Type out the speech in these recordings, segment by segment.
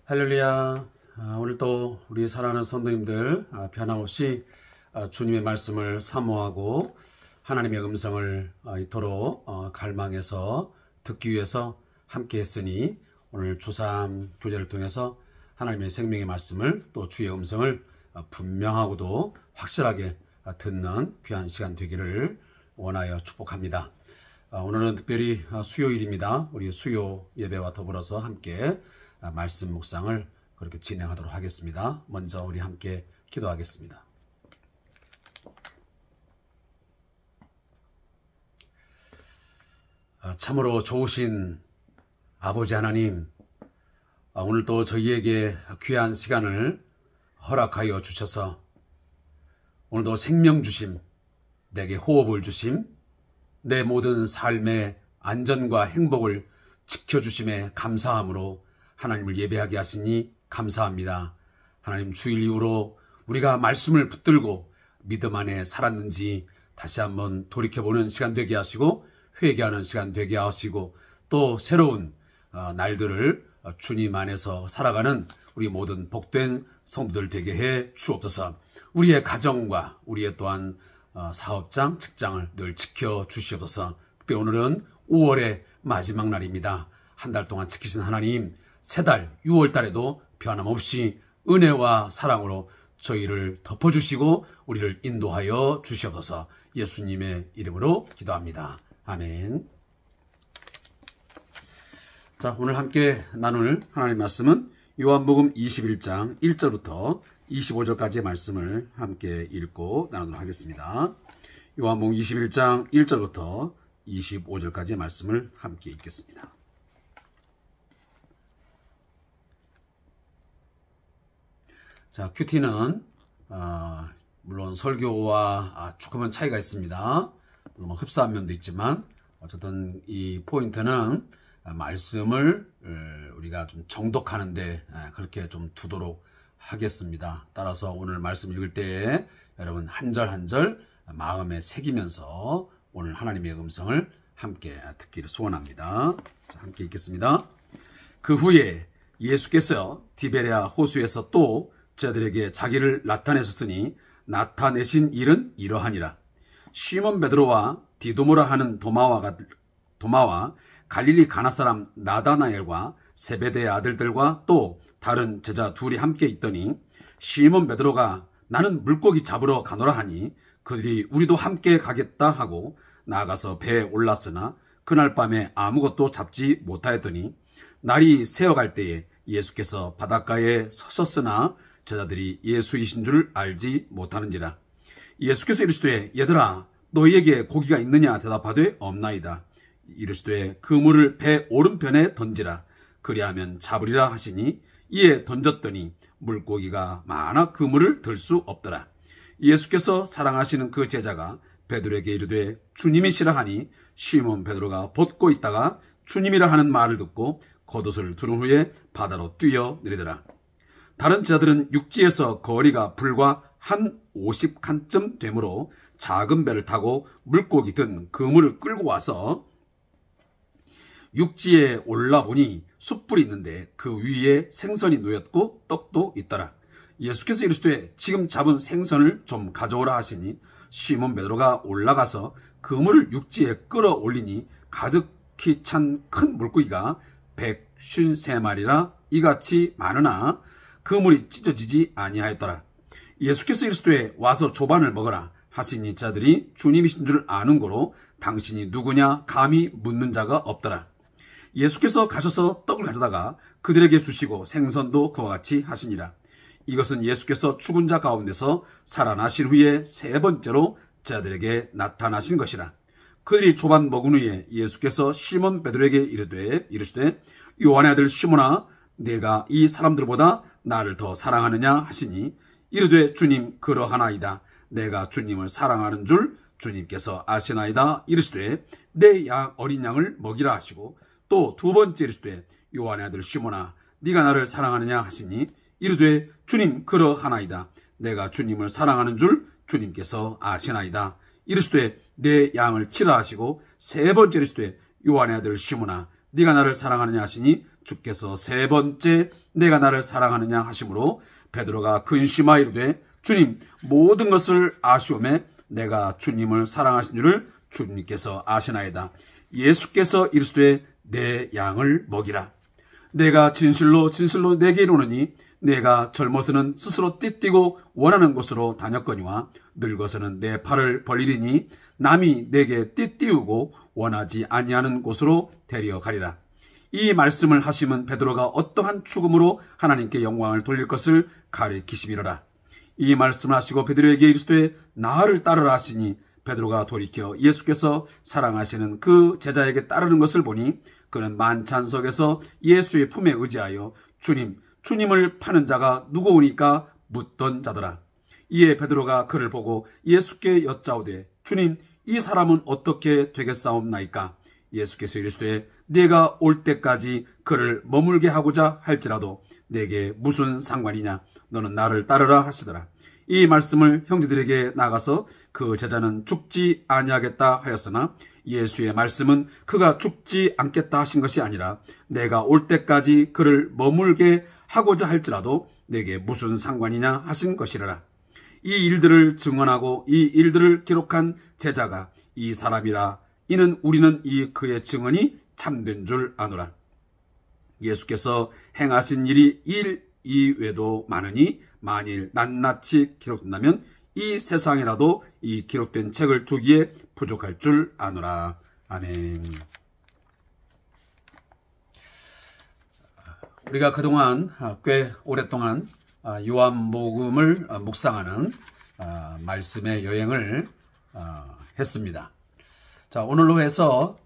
할렐루야. 오늘도 우리 사랑하는 성도님들 변함없이 주님의 말씀을 사모하고 하나님의 음성을 이토록 갈망해서 듣기 위해서 함께 했으니 오늘 주3 교제를 통해서 하나님의 생명의 말씀을 또 주의 음성을 분명하고도 확실하게 듣는 귀한 시간 되기를 원하여 축복합니다. 오늘은 특별히 수요일입니다. 우리 수요 예배와 더불어서 함께 말씀 묵상을 그렇게 진행하도록 하겠습니다. 먼저 우리 함께 기도하겠습니다. 참으로 좋으신 아버지 하나님, 오늘도 저희에게 귀한 시간을 허락하여 주셔서 오늘도 생명 주심, 내게 호흡을 주심, 내 모든 삶의 안전과 행복을 지켜주심에 감사함으로 하나님을 예배하게 하시니 감사합니다. 하나님, 주일 이후로 우리가 말씀을 붙들고 믿음 안에 살았는지 다시 한번 돌이켜보는 시간 되게 하시고 회개하는 시간 되게 하시고 또 새로운 날들을 주님 안에서 살아가는 우리 모든 복된 성도들 되게 해 주옵소서. 우리의 가정과 우리의 또한 사업장, 직장을 늘 지켜주시옵소서. 특별히 오늘은 5월의 마지막 날입니다. 한 달 동안 지키신 하나님, 새 달 6월 달에도 변함없이 은혜와 사랑으로 저희를 덮어주시고 우리를 인도하여 주시옵소서. 예수님의 이름으로 기도합니다. 아멘. 자, 오늘 함께 나눌 하나님의 말씀은 요한복음 21장 1절부터 25절까지의 말씀을 함께 읽고 나누도록 하겠습니다. 요한복음 21장 1절부터 25절까지의 말씀을 함께 읽겠습니다. 자, 큐티는 물론 설교와 조금은 차이가 있습니다. 물론 흡사한 면도 있지만 어쨌든 이 포인트는 말씀을 우리가 좀 정독하는데 그렇게 좀 두도록 하겠습니다. 따라서 오늘 말씀 읽을 때에 여러분 한 절 한 절 마음에 새기면서 오늘 하나님의 음성을 함께 듣기를 소원합니다. 자, 함께 읽겠습니다. 그 후에 예수께서 디베랴 호수에서 또 저들에게 자기를 나타내셨으니 나타내신 일은 이러하니라. 시몬 베드로와 디두모라 하는 도마와 갈릴리 가나 사람 나다나엘과 세베대의 아들들과 또 다른 제자 둘이 함께 있더니 시몬 베드로가 나는 물고기 잡으러 가노라 하니 그들이 우리도 함께 가겠다 하고 나아가서 배에 올랐으나 그날 밤에 아무것도 잡지 못하였더니 날이 새어갈 때에 예수께서 바닷가에 서셨으나 제자들이 예수이신 줄 알지 못하는지라. 예수께서 이르시되 얘들아 너희에게 고기가 있느냐 대답하되 없나이다. 이르시되 그물을 배 오른편에 던지라. 그리하면 잡으리라 하시니 이에 던졌더니 물고기가 많아 그물을 들 수 없더라. 예수께서 사랑하시는 그 제자가 베드로에게 이르되 주님이시라 하니 시몬 베드로가 벗고 있다가 주님이라 하는 말을 듣고 겉옷을 두른 후에 바다로 뛰어내리더라. 다른 제자들은 육지에서 거리가 불과 한 50칸쯤 되므로 작은 배를 타고 물고기 든 그물을 끌고 와서 육지에 올라보니 숯불이 있는데 그 위에 생선이 놓였고 떡도 있더라. 예수께서 이르시되 지금 잡은 생선을 좀 가져오라 하시니 시몬 베드로가 올라가서 그물을 육지에 끌어올리니 가득히 찬 큰 물고기가 153마리라 이같이 많으나 그물이 찢어지지 아니하였더라. 예수께서 이르시되 와서 조반을 먹으라 하시니 자들이 주님이신 줄 아는 고로 당신이 누구냐 감히 묻는 자가 없더라. 예수께서 가셔서 떡을 가져다가 그들에게 주시고 생선도 그와 같이 하시니라. 이것은 예수께서 죽은 자 가운데서 살아나신 후에 세 번째로 제자들에게 나타나신 것이라. 그들이 조반 먹은 후에 예수께서 시몬 베드로에게 이르시되 요한의 아들 시몬아 내가 이 사람들보다 나를 더 사랑하느냐 하시니 이르되 주님 그러하나이다. 내가 주님을 사랑하는 줄 주님께서 아시나이다. 이르시되 내 어린 양을 먹이라 하시고 또 두 번째 이르시되 요한의 아들 시몬아 네가 나를 사랑하느냐 하시니 이르되 주님 그러하나이다. 내가 주님을 사랑하는 줄 주님께서 아시나이다. 이르시되 내 양을 치라 하시고 세 번째 이르시되 요한의 아들 시몬아 네가 나를 사랑하느냐 하시니 주께서 세 번째 내가 나를 사랑하느냐 하심으로 베드로가 근심하여 이르되 주님 모든 것을 아시오매 내가 주님을 사랑하신 줄을 주님께서 아시나이다. 예수께서 이르시되 내 양을 먹이라. 내가 진실로 진실로 내게 이르노니 내가 젊어서는 스스로 띠띠고 원하는 곳으로 다녔거니와 늙어서는 내 팔을 벌리리니 남이 내게 띠띠우고 원하지 아니하는 곳으로 데려가리라. 이 말씀을 하시면 베드로가 어떠한 죽음으로 하나님께 영광을 돌릴 것을 가리키심이로라. 이 말씀을 하시고 베드로에게 이르시되 나를 따르라 하시니 베드로가 돌이켜 예수께서 사랑하시는 그 제자에게 따르는 것을 보니 그는 만찬석에서 예수의 품에 의지하여 주님을 파는 자가 누구오니까 묻던 자더라. 이에 베드로가 그를 보고 예수께 여짜오되 주님 이 사람은 어떻게 되겠사옵나이까? 예수께서 이르시되 네가 올 때까지 그를 머물게 하고자 할지라도 내게 무슨 상관이냐? 너는 나를 따르라 하시더라. 이 말씀을 형제들에게 나가서 그 제자는 죽지 아니하겠다 하였으나 예수의 말씀은 그가 죽지 않겠다 하신 것이 아니라 내가 올 때까지 그를 머물게 하고자 할지라도 내게 무슨 상관이냐 하신 것이라. 이 일들을 증언하고 이 일들을 기록한 제자가 이 사람이라. 이는 우리는 이 그의 증언이 참된 줄 아노라. 예수께서 행하신 일이 일 이외에도 많으니 만일 낱낱이 기록된다면 이 세상이라도 이 기록된 책을 두기에 부족할 줄 아노라. 아멘. 우리가 그동안 꽤 오랫동안 요한복음을 묵상하는 말씀의 여행을 했습니다. 자, 오늘로 해서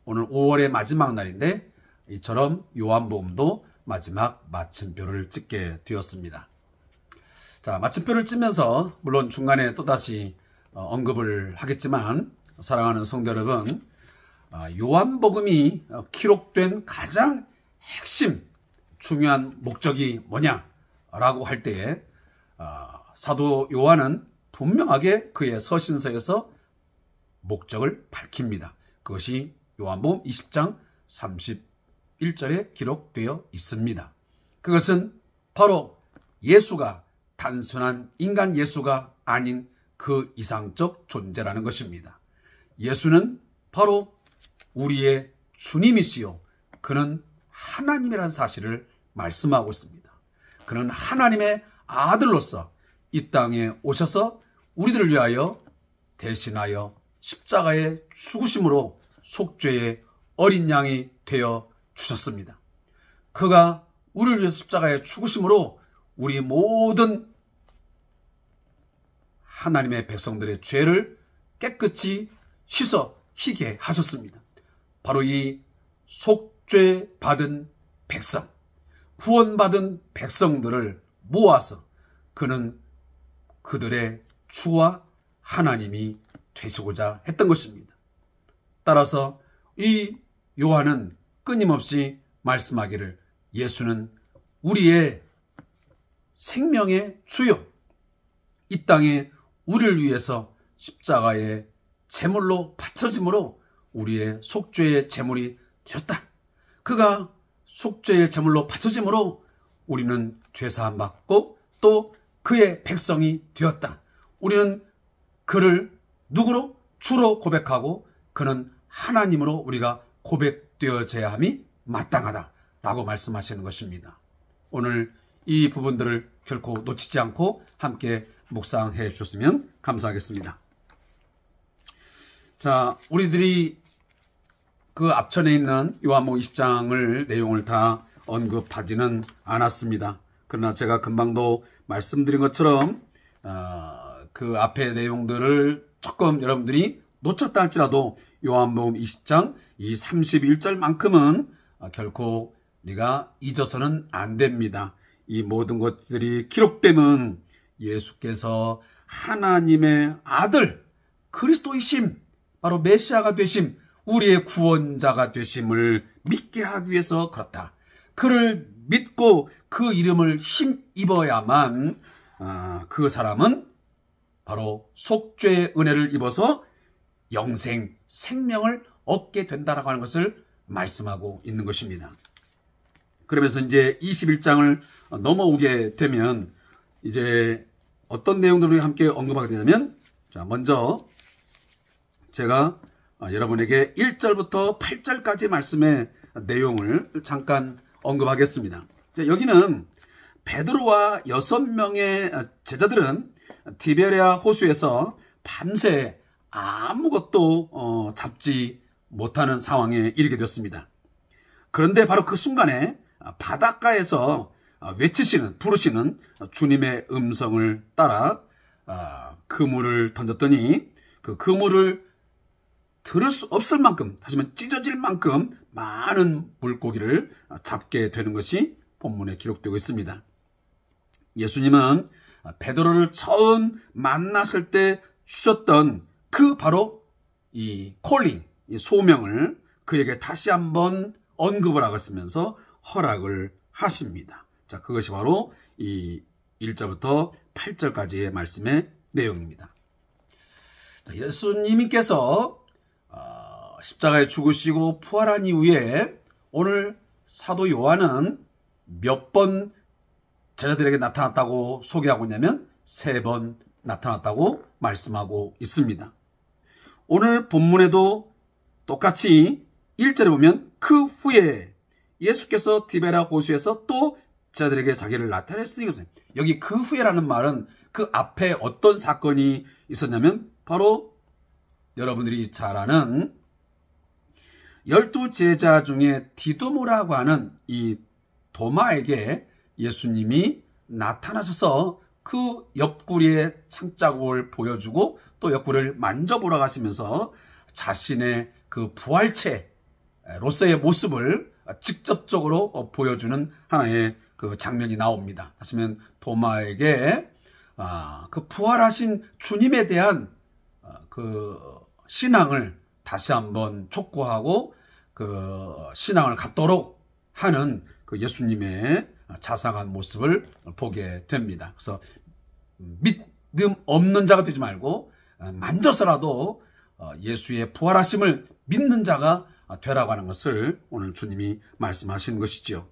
오늘 5월의 마지막 날인데 이처럼 요한복음도 마지막 마침표를 찍게 되었습니다. 자, 마침표를 찍면서 물론 중간에 또다시 언급을 하겠지만 사랑하는 성도 여러분, 요한복음이 기록된 가장 핵심 중요한 목적이 뭐냐라고 할 때에 사도 요한은 분명하게 그의 서신서에서 목적을 밝힙니다. 그것이 요한복음 20장 31절에 기록되어 있습니다. 그것은 바로 예수가 단순한 인간 예수가 아닌 그 이상적 존재라는 것입니다. 예수는 바로 우리의 주님이시요 그는 하나님이라는 사실을 말씀하고 있습니다. 그는 하나님의 아들로서 이 땅에 오셔서 우리들을 위하여 대신하여 십자가의 죽으심으로 속죄의 어린 양이 되어 주셨습니다. 그가 우리를 위해서 십자가의 죽으심으로 우리 모든 하나님의 백성들의 죄를 깨끗이 씻어히게 하셨습니다. 바로 이 속죄 받은 백성, 구원받은 백성들을 모아서 그는 그들의 주와 하나님이 되시고자 했던 것입니다. 따라서 이 요한은 끊임없이 말씀하기를 예수는 우리의 생명의 주요, 이 땅에 우리를 위해서 십자가의 제물로 바쳐짐으로 우리의 속죄의 제물이 되었다. 그가 속죄의 제물로 바쳐짐으로 우리는 죄사함 받고 또 그의 백성이 되었다. 우리는 그를 누구로? 주로 고백하고 그는 하나님으로 우리가 고백되어져야 함이 마땅하다라고 말씀하시는 것입니다. 오늘 이 부분들을 결코 놓치지 않고 함께 묵상해 주셨으면 감사하겠습니다. 자, 우리들이 그 앞전에 있는 요한복음 20장을 내용을 다 언급하지는 않았습니다. 그러나 제가 금방도 말씀드린 것처럼 그 앞의 내용들을 조금 여러분들이 놓쳤다 할지라도 요한복음 20장 이 31절만큼은 결코 우리가 잊어서는 안 됩니다. 이 모든 것들이 기록되면 예수께서 하나님의 아들 그리스도이심, 바로 메시아가 되심, 우리의 구원자가 되심을 믿게 하기 위해서 그렇다. 그를 믿고 그 이름을 힘입어야만 그 사람은 바로 속죄의 은혜를 입어서 영생, 생명을 얻게 된다라고 하는 것을 말씀하고 있는 것입니다. 그러면서 이제 21장을 넘어오게 되면 이제 어떤 내용들을 함께 언급하게 되냐면, 자, 먼저 제가 여러분에게 1절부터 8절까지 말씀의 내용을 잠깐 언급하겠습니다. 자, 여기는 베드로와 6명의 제자들은 디베랴 호수에서 밤새 아무것도 잡지 못하는 상황에 이르게 되었습니다. 그런데 바로 그 순간에 바닷가에서 부르시는 주님의 음성을 따라 그물을 던졌더니 그 그물을 들을 수 없을 만큼, 다시 말하면 찢어질 만큼 많은 물고기를 잡게 되는 것이 본문에 기록되고 있습니다. 예수님은 베드로를 처음 만났을 때 주셨던 그 바로 이 콜링, 이 소명을 그에게 다시 한번 언급을 하시면서 허락을 하십니다. 자, 그것이 바로 이 1절부터 8절까지의 말씀의 내용입니다. 예수님께서 십자가에 죽으시고 부활한 이후에 오늘 사도 요한은 몇 번 제자들에게 나타났다고 소개하고 있냐면 3번 나타났다고 말씀하고 있습니다. 오늘 본문에도 똑같이 1절에 보면 그 후에 예수께서 디베랴 호수에서 또 제자들에게 자기를 나타냈으니, 여기 그 후에라는 말은 그 앞에 어떤 사건이 있었냐면 바로 여러분들이 잘 아는 12제자 중에 디두모라고 하는 이 도마에게 예수님이 나타나셔서 그 옆구리에 창자국을 보여주고 또 옆구리를 만져보라고 하시면서 자신의 그 부활체로서의 모습을 직접적으로 보여주는 하나의 그 장면이 나옵니다. 하시면 도마에게 그 부활하신 주님에 대한 그 신앙을 다시 한번 촉구하고 그 신앙을 갖도록 하는 그 예수님의 자상한 모습을 보게 됩니다. 그래서 믿음 없는 자가 되지 말고 만져서라도 예수의 부활하심을 믿는 자가 되라고 하는 것을 오늘 주님이 말씀하시는 것이죠.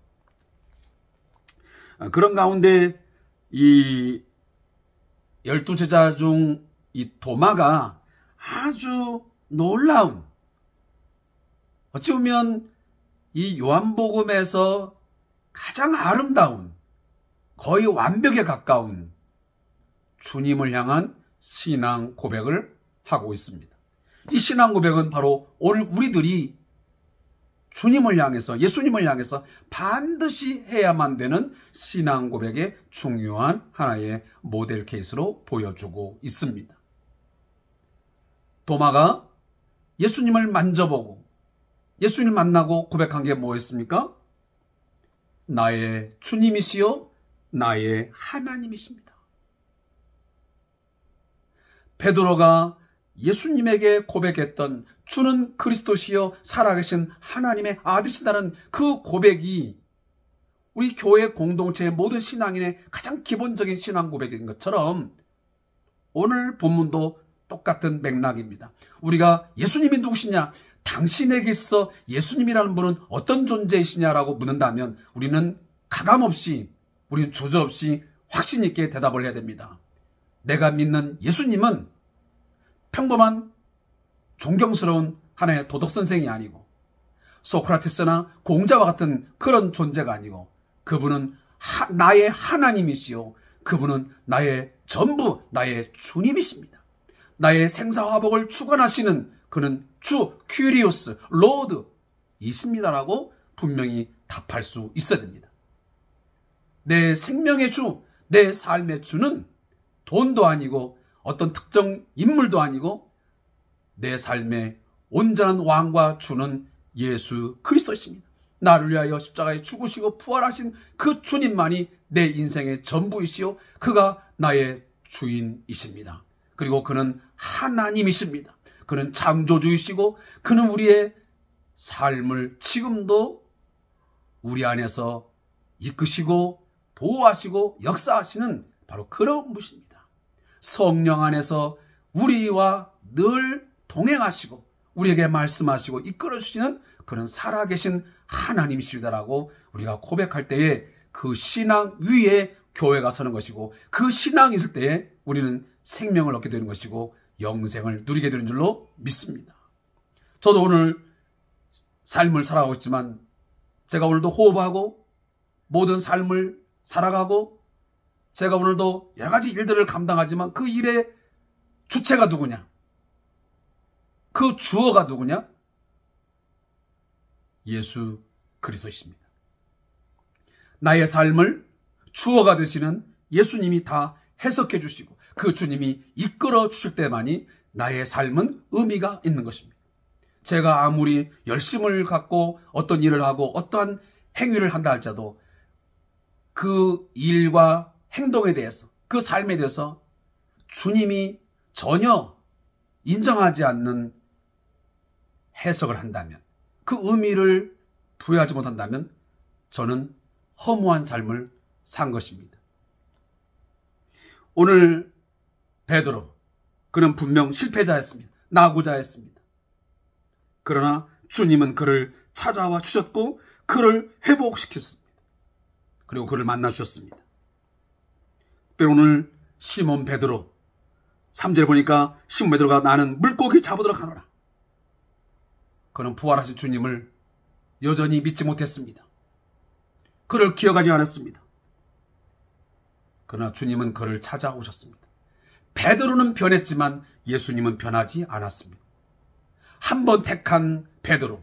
그런 가운데 이 12제자 중 이 도마가 아주 놀라운, 어찌 보면 이 요한복음에서 가장 아름다운, 거의 완벽에 가까운 주님을 향한 신앙 고백을 하고 있습니다. 이 신앙 고백은 바로 오늘 우리들이 주님을 향해서, 예수님을 향해서 반드시 해야만 되는 신앙 고백의 중요한 하나의 모델 케이스로 보여주고 있습니다. 도마가 예수님을 만져보고 예수님을 만나고 고백한 게 뭐였습니까? 나의 주님이시요 나의 하나님이십니다. 베드로가 예수님에게 고백했던 주는 그리스도시요 살아계신 하나님의 아들이시다는 그 고백이 우리 교회 공동체의 모든 신앙인의 가장 기본적인 신앙 고백인 것처럼 오늘 본문도 똑같은 맥락입니다. 우리가 예수님이 누구시냐, 당신에게 있어 예수님이라는 분은 어떤 존재이시냐라고 묻는다면 우리는 가감없이, 우리는 조절없이 확신 있게 대답을 해야 됩니다. 내가 믿는 예수님은 평범한 존경스러운 하나의 도덕선생이 아니고 소크라테스나 공자와 같은 그런 존재가 아니고 그분은 나의 하나님이시요, 그분은 나의 전부, 나의 주님이십니다. 나의 생사화복을 주관하시는 그는 주 큐리오스 로드이십니다라고 분명히 답할 수 있어야 됩니다. 내 생명의 주, 내 삶의 주는 돈도 아니고 어떤 특정 인물도 아니고 내 삶의 온전한 왕과 주는 예수 그리스도이십니다. 나를 위하여 십자가에 죽으시고 부활하신 그 주님만이 내 인생의 전부이시요 그가 나의 주인이십니다. 그리고 그는 하나님이십니다. 그는 창조주이시고 그는 우리의 삶을 지금도 우리 안에서 이끄시고 보호하시고 역사하시는 바로 그런 분이십니다. 성령 안에서 우리와 늘 동행하시고 우리에게 말씀하시고 이끌어주시는 그런 살아계신 하나님이시다라고 우리가 고백할 때에 그 신앙 위에 교회가 서는 것이고, 그 신앙이 있을 때에 우리는 생명을 얻게 되는 것이고 영생을 누리게 되는 줄로 믿습니다. 저도 오늘 삶을 살아가고 있지만, 제가 오늘도 호흡하고 모든 삶을 살아가고, 제가 오늘도 여러 가지 일들을 감당하지만 그 일의 주체가 누구냐? 그 주어가 누구냐? 예수 그리스도이십니다. 나의 삶을 주어가 되시는 예수님이 다 해석해 주시고 그 주님이 이끌어 주실 때만이 나의 삶은 의미가 있는 것입니다. 제가 아무리 열심을 갖고 어떤 일을 하고 어떠한 행위를 한다 할지라도 그 일과 행동에 대해서, 그 삶에 대해서 주님이 전혀 인정하지 않는 해석을 한다면, 그 의미를 부여하지 못한다면 저는 허무한 삶을 산 것입니다. 오늘 베드로, 그는 분명 실패자였습니다. 낙오자였습니다. 그러나 주님은 그를 찾아와 주셨고 그를 회복시켰습니다. 그리고 그를 만나 주셨습니다. 오늘 시몬 베드로 3절에 보니까 시몬 베드로가 나는 물고기 잡으도록 하노라. 그는 부활하신 주님을 여전히 믿지 못했습니다. 그를 기억하지 않았습니다. 그러나 주님은 그를 찾아오셨습니다. 베드로는 변했지만 예수님은 변하지 않았습니다. 한 번 택한 베드로,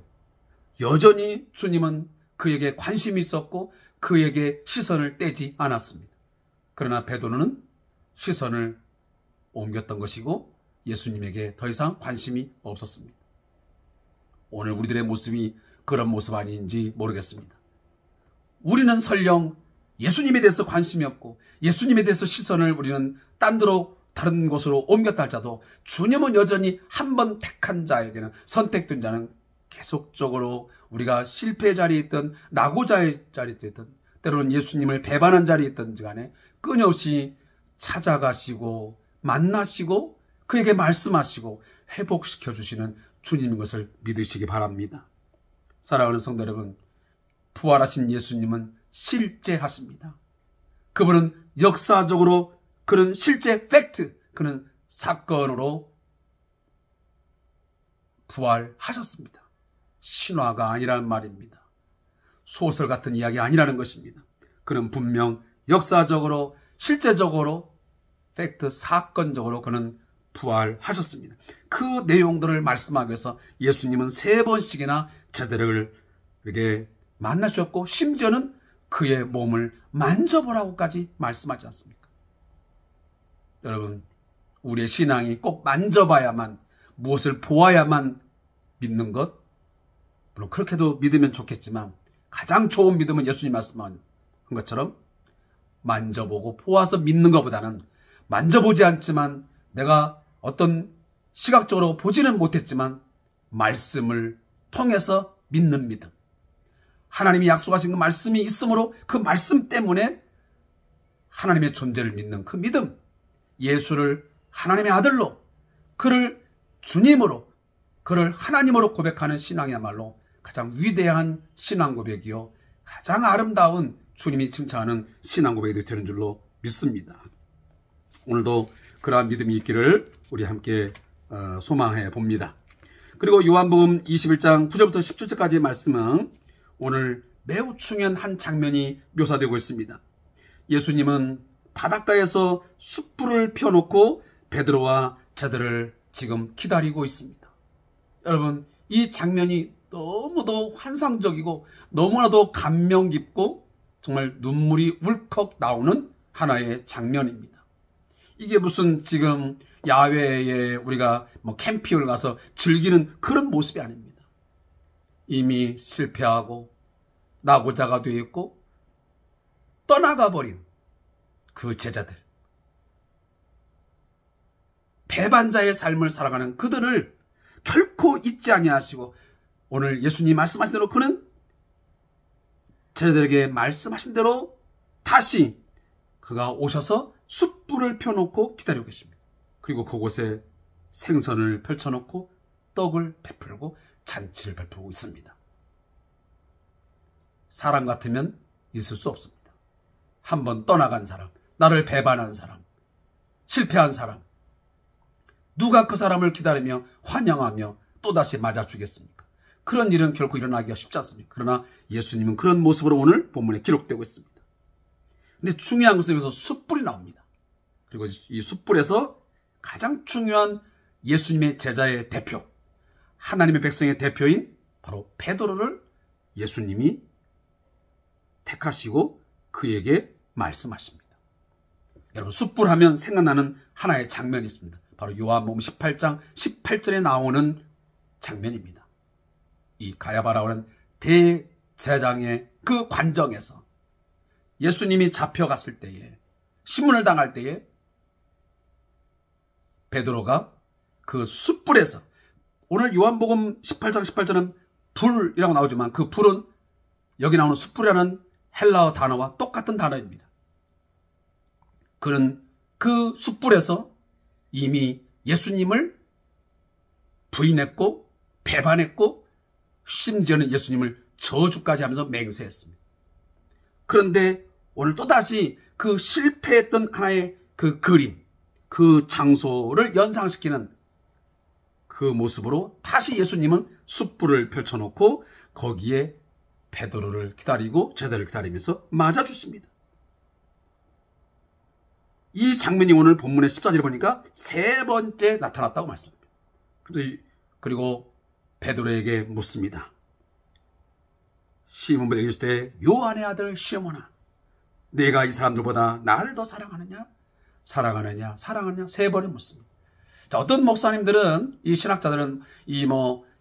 여전히 주님은 그에게 관심이 있었고 그에게 시선을 떼지 않았습니다. 그러나 베드로는 시선을 옮겼던 것이고 예수님에게 더 이상 관심이 없었습니다. 오늘 우리들의 모습이 그런 모습 아닌지 모르겠습니다. 우리는 설령 예수님에 대해서 관심이 없고 예수님에 대해서 시선을 우리는 딴 데로 다른 곳으로 옮겼다 할지라도 주님은 여전히 한 번 택한 자에게는, 선택된 자는 계속적으로 우리가 실패의 자리에 있든 낙오자의 자리에 있든 때로는 예수님을 배반한 자리에 있든지 간에 끊임없이 찾아가시고 만나시고 그에게 말씀하시고 회복시켜 주시는 주님인 것을 믿으시기 바랍니다. 사랑하는 성도 여러분, 부활하신 예수님은 실제하십니다. 그분은 역사적으로, 그는 실제 팩트, 그는 사건으로 부활하셨습니다. 신화가 아니라는 말입니다. 소설 같은 이야기 아니라는 것입니다. 그는 분명 역사적으로, 실제적으로, 팩트, 사건적으로 그는 부활하셨습니다. 그 내용들을 말씀하기 위해서 예수님은 3번씩이나 제자들을 이렇게 만나셨고 심지어는 그의 몸을 만져보라고까지 말씀하지 않습니까? 여러분, 우리의 신앙이 꼭 만져봐야만, 무엇을 보아야만 믿는 것, 물론 그렇게도 믿으면 좋겠지만 가장 좋은 믿음은 예수님 말씀한 것처럼 만져보고 보아서 믿는 것보다는 만져보지 않지만 내가 어떤 시각적으로 보지는 못했지만 말씀을 통해서 믿는 믿음, 하나님이 약속하신 그 말씀이 있으므로 그 말씀 때문에 하나님의 존재를 믿는 그 믿음, 예수를 하나님의 아들로, 그를 주님으로, 그를 하나님으로 고백하는 신앙이야말로 가장 위대한 신앙 고백이요, 가장 아름다운 주님이 칭찬하는 신앙 고백이 되는 줄로 믿습니다. 오늘도 그러한 믿음이 있기를 우리 함께 소망해 봅니다. 그리고 요한복음 21장 9절부터 17절까지의 말씀은 오늘 매우 중요한 한 장면이 묘사되고 있습니다. 예수님은 바닷가에서 숯불을 펴놓고 베드로와 제자들을 지금 기다리고 있습니다. 여러분, 이 장면이 너무도 환상적이고 너무나도 감명 깊고 정말 눈물이 울컥 나오는 하나의 장면입니다. 이게 무슨 지금 야외에 우리가 캠핑을 가서 즐기는 그런 모습이 아닙니다. 이미 실패하고 낙오자가 되어 있고 떠나가 버린 그 제자들, 배반자의 삶을 살아가는 그들을 결코 잊지 아니하시고 오늘 예수님 말씀하신 대로 그는 제자들에게 말씀하신 대로 다시 그가 오셔서 숯불을 펴놓고 기다리고 계십니다. 그리고 그곳에 생선을 펼쳐놓고 떡을 베풀고 잔치를 베풀고 있습니다. 사람 같으면 있을 수 없습니다. 한번 떠나간 사람, 나를 배반한 사람, 실패한 사람, 누가 그 사람을 기다리며 환영하며 또다시 맞아주겠습니까? 그런 일은 결코 일어나기가 쉽지 않습니다. 그러나 예수님은 그런 모습으로 오늘 본문에 기록되고 있습니다. 근데 중요한 것은 여기서 숯불이 나옵니다. 그리고 이 숯불에서 가장 중요한 예수님의 제자의 대표, 하나님의 백성의 대표인 바로 베드로를 예수님이 택하시고 그에게 말씀하십니다. 여러분, 숯불 하면 생각나는 하나의 장면이 있습니다. 바로 요한복음 18장 18절에 나오는 장면입니다. 이 가야바라고 하는 대제장의 그 관정에서 예수님이 잡혀갔을 때에, 신문을 당할 때에 베드로가 그 숯불에서, 오늘 요한복음 18장 18절은 불이라고 나오지만 그 불은 여기 나오는 숯불이라는 헬라어 단어와 똑같은 단어입니다. 그는 그 숯불에서 이미 예수님을 부인했고 배반했고 심지어는 예수님을 저주까지 하면서 맹세했습니다. 그런데 오늘 또다시 그 실패했던 하나의 그 그림, 그 장소를 연상시키는 그 모습으로 다시 예수님은 숯불을 펼쳐놓고 거기에 베드로를 기다리고 제자를 기다리면서 맞아주십니다. 이 장면이 오늘 본문의 14절에 보니까 세 번째 나타났다고 말씀합니다. 그리고 베드로에게 묻습니다. 시몬 베드로가 이르시되 요한의 아들 시몬아, 내가 이 사람들보다 나를 더 사랑하느냐? 사랑하느냐? 세 번을 묻습니다. 자, 어떤 목사님들은, 이 신학자들은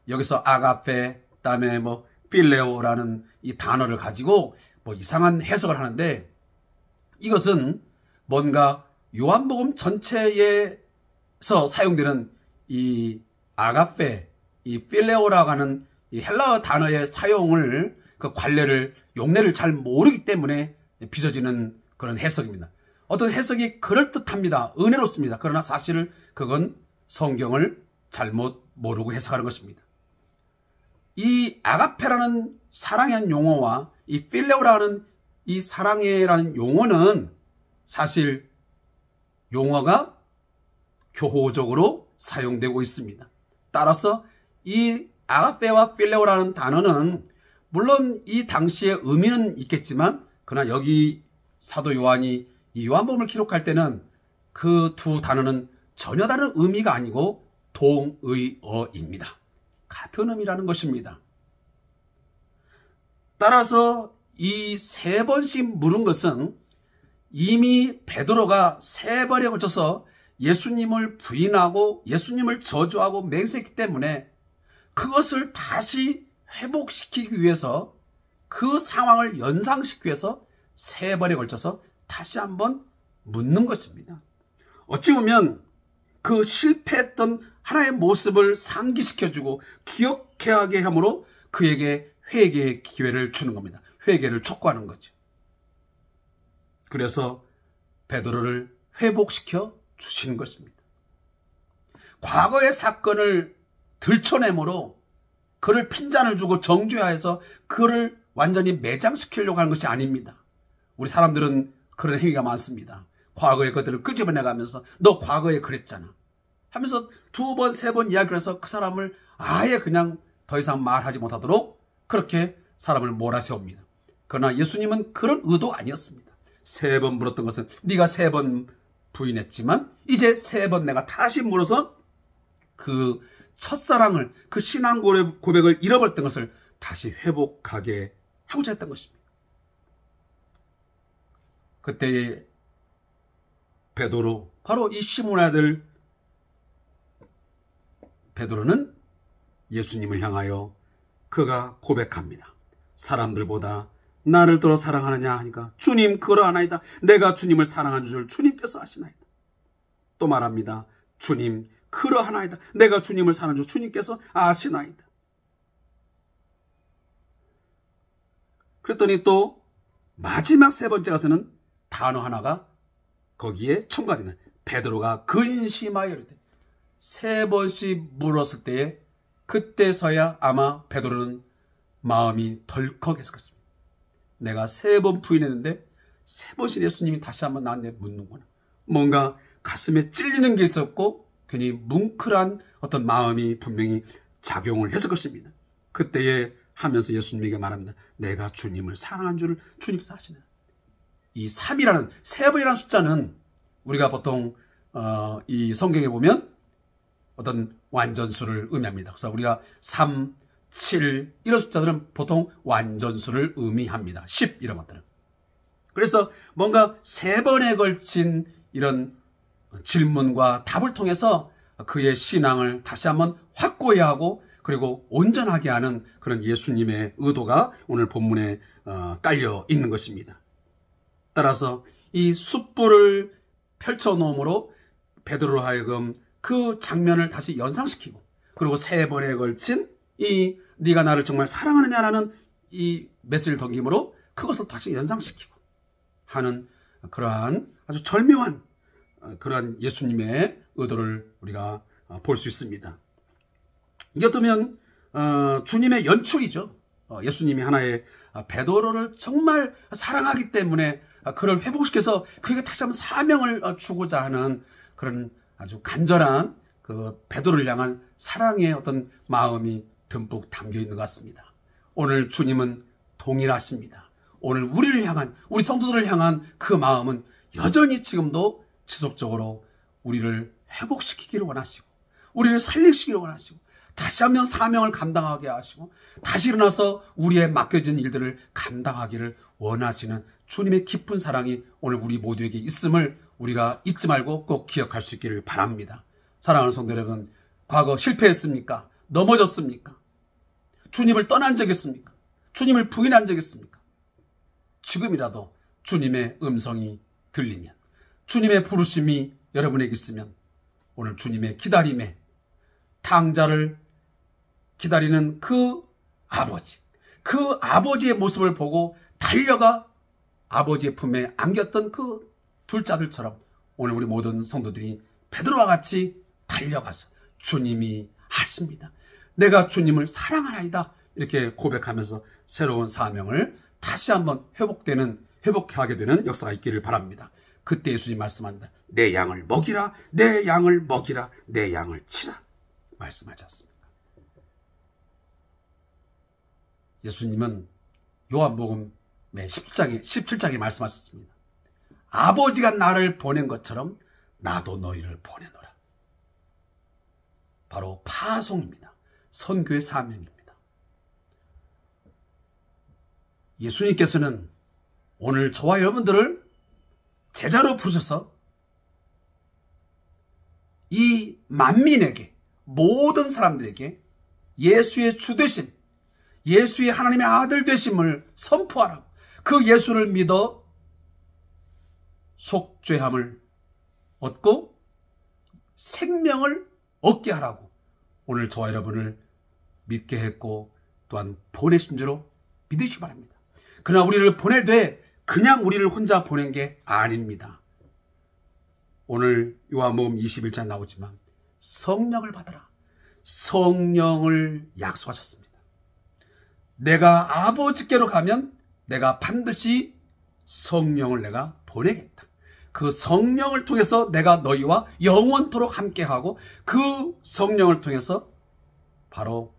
여기서 아가페, 그다음에 필레오라는 이 단어를 가지고 이상한 해석을 하는데, 이것은 뭔가 요한복음 전체에서 사용되는 이 아가페, 이 필레오라고 하는 이 헬라어 단어의 사용을, 그 관례를, 용례를 잘 모르기 때문에 빚어지는 그런 해석입니다. 어떤 해석이 그럴듯합니다. 은혜롭습니다. 그러나 사실 그건 성경을 잘못 모르고 해석하는 것입니다. 이 아가페라는 사랑의 용어와 이 필레오라는 이 사랑해라는 용어는 사실 용어가 교호적으로 사용되고 있습니다. 따라서 이 아가페와 필레오라는 단어는 물론 이 당시의 의미는 있겠지만, 그러나 여기 사도 요한이 이 요한복음을 기록할 때는 그 두 단어는 전혀 다른 의미가 아니고 동의어입니다. 같은 의미라는 것입니다. 따라서 이 세 번씩 물은 것은 이미 베드로가 세 번에 걸쳐서 예수님을 부인하고 예수님을 저주하고 맹세했기 때문에 그것을 다시 회복시키기 위해서, 그 상황을 연상시키기 위해서 세 번에 걸쳐서 다시 한번 묻는 것입니다. 어찌 보면 그 실패했던 하나의 모습을 상기시켜주고 기억하게 함으로 그에게 회개의 기회를 주는 겁니다. 회개를 촉구하는 거죠. 그래서 베드로를 회복시켜 주시는 것입니다. 과거의 사건을 들춰내므로 그를 핀잔을 주고 정죄하여서 그를 완전히 매장시키려고 하는 것이 아닙니다. 우리 사람들은 그런 행위가 많습니다. 과거의 것들을 끄집어내가면서 너 과거에 그랬잖아 하면서 두 번, 세 번 이야기를 해서 그 사람을 아예 그냥 더 이상 말하지 못하도록 그렇게 사람을 몰아세웁니다. 그러나 예수님은 그런 의도가 아니었습니다. 세 번 물었던 것은 네가 세 번 부인했지만 이제 세 번 내가 다시 물어서 그 첫사랑을, 그 신앙 고백을 잃어버렸던 것을 다시 회복하게 하고자 했던 것입니다. 그때 베드로, 바로 이 시몬의 아들 베드로는 예수님을 향하여 그가 고백합니다. 사람들보다 나를 더 사랑하느냐 하니까 주님 그러하나이다. 내가 주님을 사랑하는 줄 주님께서 아시나이다. 또 말합니다. 주님 그러하나이다. 내가 주님을 사랑하는 줄 주님께서 아시나이다. 그랬더니 또 마지막 세 번째 가서는 단어 하나가 거기에 첨가되는, 베드로가 근심하여 이르되, 세 번씩 물었을 때에 그때서야 아마 베드로는 마음이 덜컥했을 것입니다. 내가 3번 부인했는데 3번씩 예수님이 다시 한번 나한테 묻는구나. 뭔가 가슴에 찔리는 게 있었고 괜히 뭉클한 어떤 마음이 분명히 작용을 했을 것입니다. 그때에 하면서 예수님에게 말합니다. 내가 주님을 사랑한 줄을 주님께서 아시네. 이 3이라는 3번이라는 숫자는 우리가 보통 이 성경에 보면 어떤 완전수를 의미합니다. 그래서 우리가 3, 7 이런 숫자들은 보통 완전수를 의미합니다. 10 이런 것들은. 그래서 뭔가 3번에 걸친 이런 질문과 답을 통해서 그의 신앙을 다시 한번 확고히 하고 그리고 온전하게 하는 그런 예수님의 의도가 오늘 본문에 깔려 있는 것입니다. 따라서 이 숯불을 펼쳐놓음으로 베드로로 하여금 그 장면을 다시 연상시키고 그리고 3번에 걸친 이 네가 나를 정말 사랑하느냐라는 이 메시지를 던짐으로 그것을 다시 연상시키고 하는 그러한 아주 절묘한 그러한 예수님의 의도를 우리가 볼 수 있습니다. 이게 어쩌면 주님의 연출이죠. 예수님이 하나의 베드로를 정말 사랑하기 때문에 그를 회복시켜서 그에게 다시 한번 사명을 주고자 하는 그런 아주 간절한 그 베드로를 향한 사랑의 어떤 마음이 듬뿍 담겨 있는 것 같습니다. 오늘 주님은 동일하십니다. 오늘 우리를 향한 우리 성도들을 향한 그 마음은 여전히 지금도 지속적으로 우리를 회복시키기를 원하시고 우리를 살리시기를 원하시고 다시 한번 사명을 감당하게 하시고 다시 일어나서 우리의 맡겨진 일들을 감당하기를 원하시는 주님의 깊은 사랑이 오늘 우리 모두에게 있음을 우리가 잊지 말고 꼭 기억할 수 있기를 바랍니다. 사랑하는 성도 여러분, 과거 실패했습니까? 넘어졌습니까? 주님을 떠난 적 있습니까? 주님을 부인한 적 있습니까? 지금이라도 주님의 음성이 들리면 주님의 부르심이 여러분에게 있으면 오늘 주님의 기다림에 탕자를 기다리는 그 아버지의 모습을 보고 달려가 아버지의 품에 안겼던 그 둘자들처럼 오늘 우리 모든 성도들이 베드로와 같이 달려가서 주님이 하십니다. 내가 주님을 사랑하나이다. 이렇게 고백하면서 새로운 사명을 다시 한번 회복하게 되는 역사가 있기를 바랍니다. 그때 예수님 말씀한다. 내 양을 먹이라, 내 양을 먹이라, 내 양을 치라. 말씀하지 않습니까? 예수님은 요한복음의 17장에 말씀하셨습니다. 아버지가 나를 보낸 것처럼 나도 너희를 보내노라. 바로 파송입니다. 선교의 사명입니다. 예수님께서는 오늘 저와 여러분들을 제자로 부르셔서 이 만민에게 모든 사람들에게 예수의 주 되심, 예수의 하나님의 아들 되심을 선포하라고 그 예수를 믿어 속죄함을 얻고 생명을 얻게 하라고 오늘 저와 여러분을 믿게 했고 또한 보내신 줄로 믿으시기 바랍니다. 그러나 우리를 보낼 때 그냥 우리를 혼자 보낸 게 아닙니다. 오늘 요한복음 21장 나오지만 성령을 받아라. 성령을 약속하셨습니다. 내가 아버지께로 가면 내가 반드시 성령을 내가 보내겠다. 그 성령을 통해서 내가 너희와 영원토록 함께하고 그 성령을 통해서 바로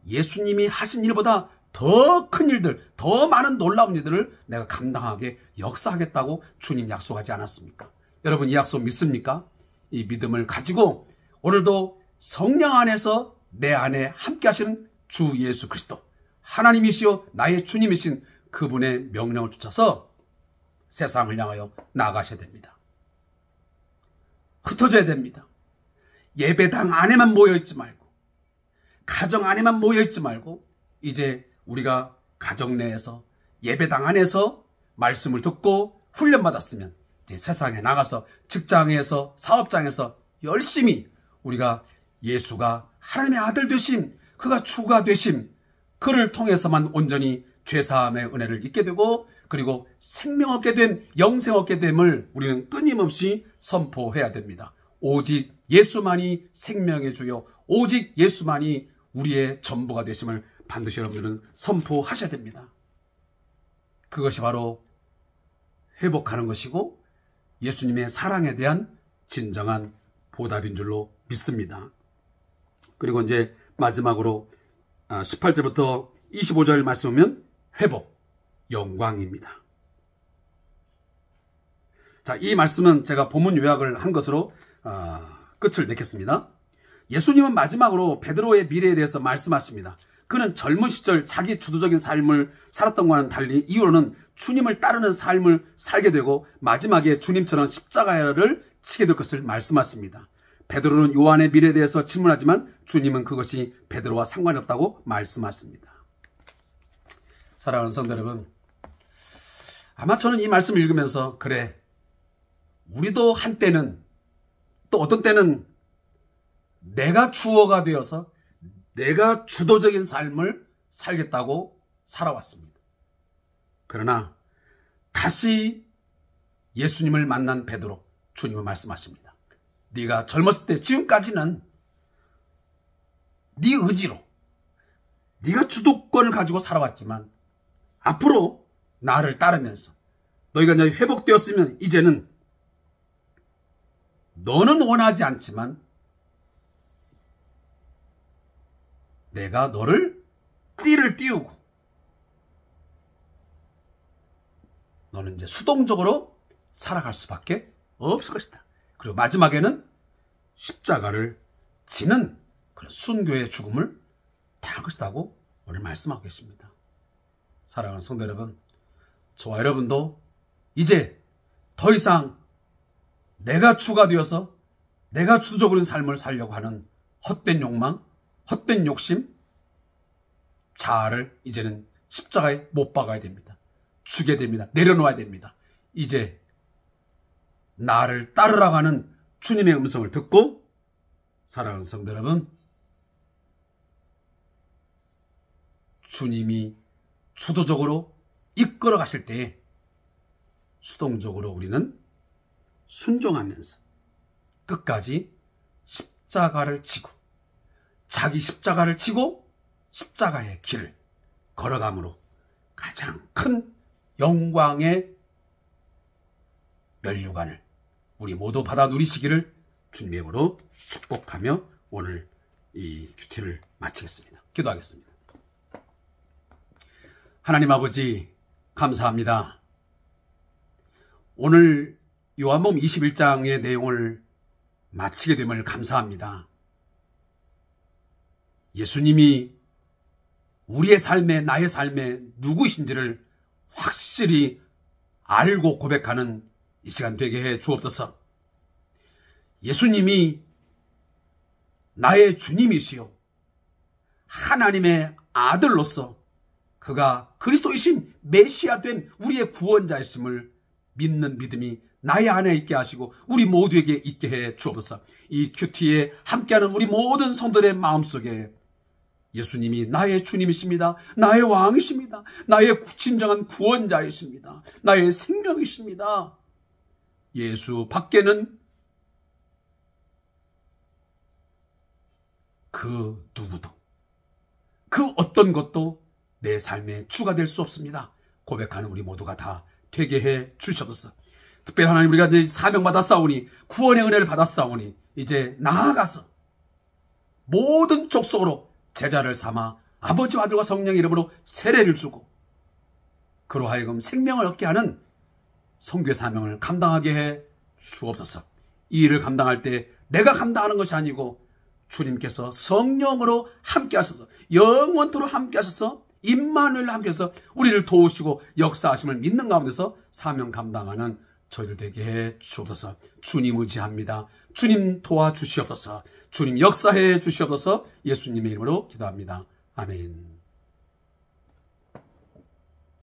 예수님이 하신 일보다 더 큰 일들, 더 많은 놀라운 일들을 내가 감당하게 역사하겠다고 주님 약속하지 않았습니까? 여러분 이 약속 믿습니까? 이 믿음을 가지고 오늘도 성령 안에서 내 안에 함께 하시는 주 예수 그리스도 하나님이시요 나의 주님이신 그분의 명령을 쫓아서 세상을 향하여 나아가셔야 됩니다. 흩어져야 됩니다. 예배당 안에만 모여있지 말고 가정 안에만 모여있지 말고 이제 우리가 가정 내에서 예배당 안에서 말씀을 듣고 훈련받았으면 이제 세상에 나가서 직장에서 사업장에서 열심히 우리가 예수가 하나님의 아들 되심, 그가 주가 되심, 그를 통해서만 온전히 죄사함의 은혜를 잊게 되고 그리고 생명 얻게 됨, 영생 얻게 됨을 우리는 끊임없이 선포해야 됩니다. 오직 예수만이 생명의 주요, 오직 예수만이 우리의 전부가 되심을 반드시 여러분들은 선포하셔야 됩니다. 그것이 바로 회복하는 것이고 예수님의 사랑에 대한 진정한 보답인 줄로 믿습니다. 그리고 이제 마지막으로 18절부터 25절 말씀 보면 회복, 영광입니다. 자, 이 말씀은 제가 본문 요약을 한 것으로 끝을 맺겠습니다. 예수님은 마지막으로 베드로의 미래에 대해서 말씀하십니다. 그는 젊은 시절 자기 주도적인 삶을 살았던 것과는 달리 이후로는 주님을 따르는 삶을 살게 되고 마지막에 주님처럼 십자가를 치게 될 것을 말씀하십니다. 베드로는 요한의 미래에 대해서 질문하지만 주님은 그것이 베드로와 상관이 없다고 말씀하십니다. 사랑하는 성도 여러분, 아마 저는 이 말씀을 읽으면서 그래, 우리도 한때는 또 어떤 때는 내가 주어가 되어서 내가 주도적인 삶을 살겠다고 살아왔습니다. 그러나 다시 예수님을 만난 베드로, 주님은 말씀하십니다. 네가 젊었을 때 지금까지는 네 의지로 네가 주도권을 가지고 살아왔지만 앞으로 나를 따르면서 너희가 이제 회복되었으면 이제는 너는 원하지 않지만 내가 너를 띠를 띄우고 너는 이제 수동적으로 살아갈 수밖에 없을 것이다. 그리고 마지막에는 십자가를 지는 그런 순교의 죽음을 당할 것이라고 오늘 말씀하고 계십니다. 사랑하는 성도 여러분, 저와 여러분도 이제 더 이상 내가 주가 되어서 내가 주도적으로 삶을 살려고 하는 헛된 욕망, 헛된 욕심, 자아를 이제는 십자가에 못 박아야 됩니다. 주게 됩니다. 내려놓아야 됩니다. 이제 나를 따르라고 하는 주님의 음성을 듣고 사랑하는 성도 여러분, 주님이 주도적으로 이끌어 가실 때에 수동적으로 우리는 순종하면서 끝까지 십자가를 지고 자기 십자가를 지고 십자가의 길을 걸어감으로 가장 큰 영광의 면류관을 우리 모두 받아 누리시기를 주님의 이름으로 축복하며 오늘 이 큐티를 마치겠습니다. 기도하겠습니다. 하나님 아버지, 감사합니다. 오늘 요한복음 21장의 내용을 마치게 됨을 감사합니다. 예수님이 우리의 삶에, 나의 삶에 누구이신지를 확실히 알고 고백하는 이 시간 되게 해 주옵소서. 예수님이 나의 주님이시요 하나님의 아들로서 그가 그리스도이신 메시아 된 우리의 구원자이심을 믿는 믿음이 나의 안에 있게 하시고 우리 모두에게 있게 해 주옵소서. 이 큐티에 함께하는 우리 모든 성도들의 마음속에 예수님이 나의 주님이십니다. 나의 왕이십니다. 나의 진정한 구원자이십니다. 나의 생명이십니다. 예수 밖에는 그 누구도, 그 어떤 것도 내 삶의 주가 될 수 없습니다. 고백하는 우리 모두가 다 되게 해 주시옵소서. 특별히 하나님, 우리가 이제 사명받아 싸우니, 구원의 은혜를 받아 싸우니 이제 나아가서 모든 족속으로 제자를 삼아 아버지와 아들과 성령의 이름으로 세례를 주고 그로 하여금 생명을 얻게 하는 선교의 사명을 감당하게 해 주옵소서. 이 일을 감당할 때 내가 감당하는 것이 아니고 주님께서 성령으로 함께 하셔서 영원토록 함께 하셔서 임마누엘 함께 해서 우리를 도우시고 역사하심을 믿는 가운데서 사명 감당하는 저희들 되게 해 주옵소서. 주님 의지합니다. 주님 도와주시옵소서. 주님 역사해 주시옵소서. 예수님의 이름으로 기도합니다. 아멘.